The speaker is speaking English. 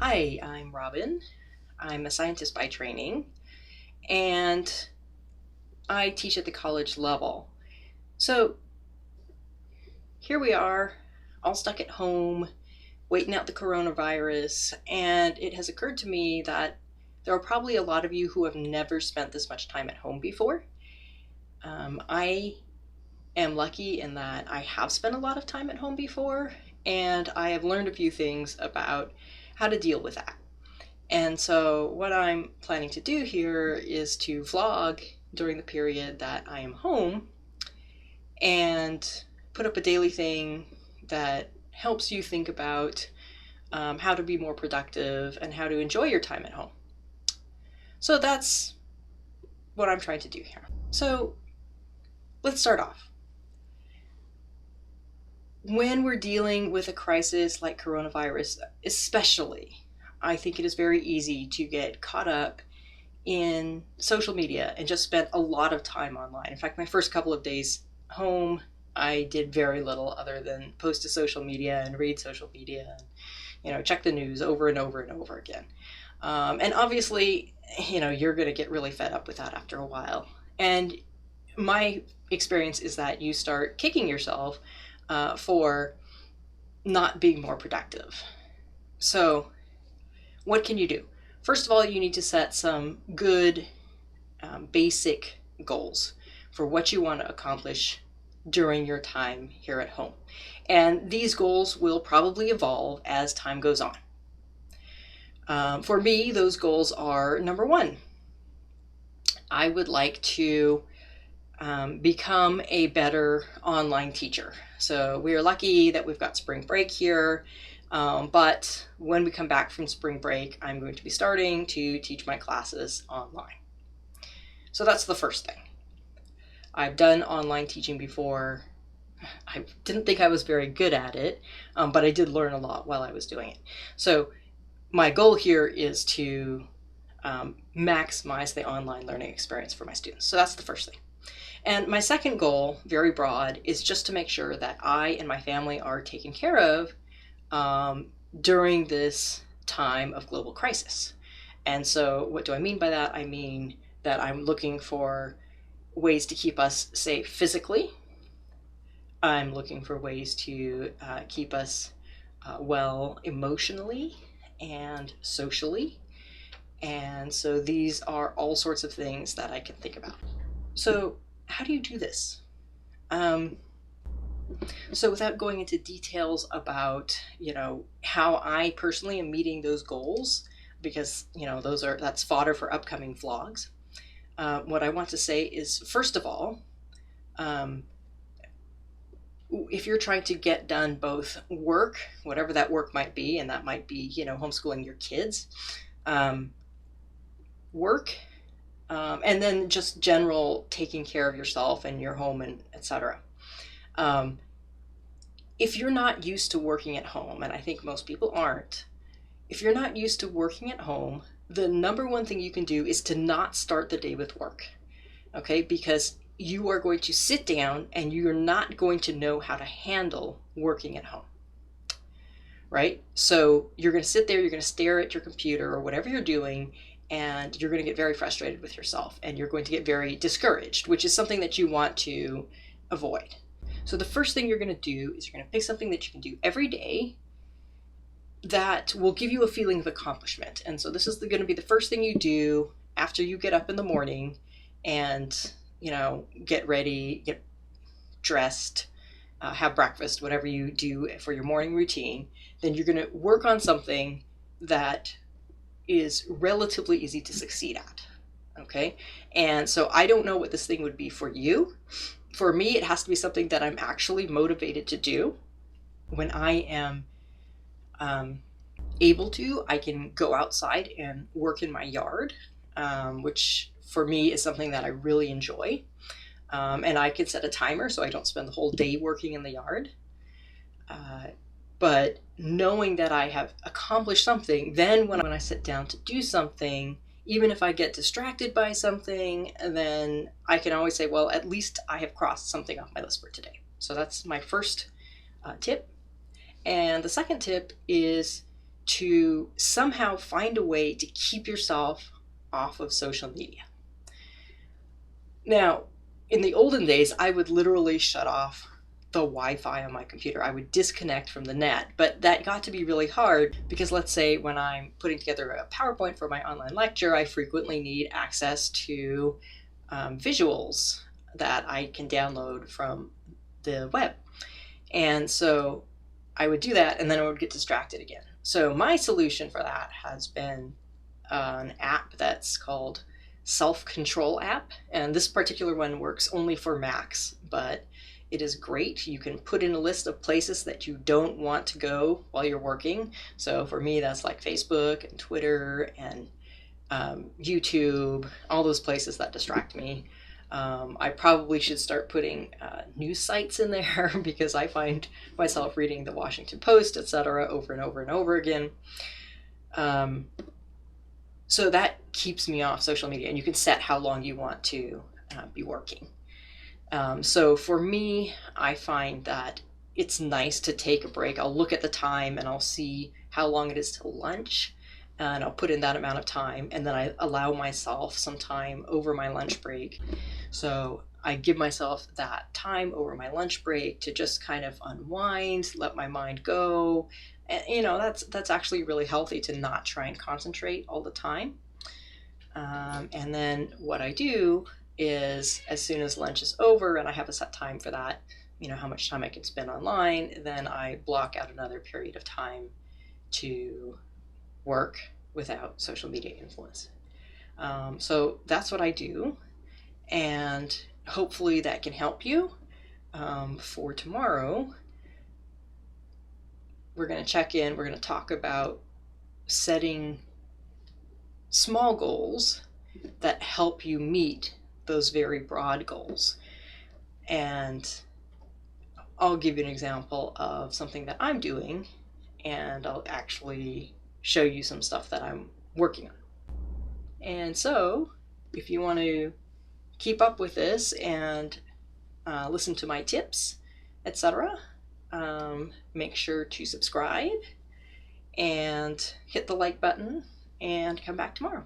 Hi, I'm Robin. I'm a scientist by training, and I teach at the college level. So here we are, all stuck at home, waiting out the coronavirus, and it has occurred to me that there are probably a lot of you who have never spent this much time at home before. I am lucky in that I have spent a lot of time at home before, and I have learned a few things about how to deal with that. And so, what I'm planning to do here is to vlog during the period that I am home and put up a daily thing that helps you think about how to be more productive and how to enjoy your time at home. So, that's what I'm trying to do here. So, let's start off. When we're dealing with a crisis like coronavirus, especially, I think it is very easy to get caught up in social media and just spent a lot of time online. In fact, my first couple of days home, I did very little other than post to social media and read social media and, check the news over and over and over again. And obviously, you're going to get really fed up with that after a while. And my experience is that you start kicking yourself for not being more productive. So, what can you do? First of all, you need to set some good basic goals for what you want to accomplish during your time here at home. And these goals will probably evolve as time goes on. For me, those goals are number one, I would like to become a better online teacher. So we are lucky that we've got spring break here. But when we come back from spring break, I'm going to be starting to teach my classes online. So that's the first thing. I've done online teaching before. I didn't think I was very good at it, but I did learn a lot while I was doing it. So my goal here is to maximize the online learning experience for my students. So that's the first thing. And my second goal, very broad, is just to make sure that I and my family are taken care of during this time of global crisis. And so what do I mean by that? I mean that I'm looking for ways to keep us safe physically. I'm looking for ways to keep us well emotionally and socially. And so these are all sorts of things that I can think about. So how do you do this? So without going into details about, how I personally am meeting those goals, because, that's fodder for upcoming vlogs. What I want to say is, first of all, if you're trying to get done both work, whatever that work might be, and that might be, homeschooling your kids, work, and then just general taking care of yourself and your home and etc. If you're not used to working at home, and I think most people aren't, if you're not used to working at home, the number one thing you can do is to not start the day with work, okay? Because you are going to sit down and you're not going to know how to handle working at home, right? So you're going to sit there, you're going to stare at your computer or whatever you're doing, and you're going to get very frustrated with yourself, and you're going to get very discouraged, which is something that you want to avoid. So the first thing you're going to do is you're going to pick something that you can do every day that will give you a feeling of accomplishment. And so this is going to be the first thing you do after you get up in the morning and, get ready, get dressed, have breakfast, whatever you do for your morning routine. Then you're going to work on something that is relatively easy to succeed at. Okay. And so I don't know what this thing would be for you. For me, it has to be something that I'm actually motivated to do. When I am able to, I can go outside and work in my yard, which for me is something that I really enjoy. And I can set a timer so I don't spend the whole day working in the yard. But knowing that I have accomplished something, then when I sit down to do something, even if I get distracted by something, then I can always say, well, at least I have crossed something off my list for today. So that's my first tip. And the second tip is to somehow find a way to keep yourself off of social media. Now, in the olden days, I would literally shut off the Wi-Fi on my computer. I would disconnect from the net, but that got to be really hard because let's say when I'm putting together a PowerPoint for my online lecture, I frequently need access to visuals that I can download from the web. And so I would do that and then I would get distracted again. So my solution for that has been an app that's called Self Control app. And this particular one works only for Macs, but it is great. You can put in a list of places that you don't want to go while you're working. So for me, that's like Facebook and Twitter and YouTube, all those places that distract me. I probably should start putting news sites in there because I find myself reading the Washington Post, etc., over and over and over again. So that keeps me off social media, and you can set how long you want to be working. So for me, I find that it's nice to take a break. I'll look at the time and I'll see how long it is till lunch, and I'll put in that amount of time, and then I allow myself some time over my lunch break. So I give myself that time over my lunch break to just kind of unwind, let my mind go. And, you know, that's actually really healthy to not try and concentrate all the time. And then what I do is as soon as lunch is over and I have a set time for that, you know, how much time I can spend online, then I block out another period of time to work without social media influence. So that's what I do, and hopefully that can help you. For tomorrow, we're going to check in, we're going to talk about setting small goals that help you meet those very broad goals. And I'll give you an example of something that I'm doing, and I'll actually show you some stuff that I'm working on. And so, if you want to keep up with this and listen to my tips, etc., make sure to subscribe and hit the like button and come back tomorrow.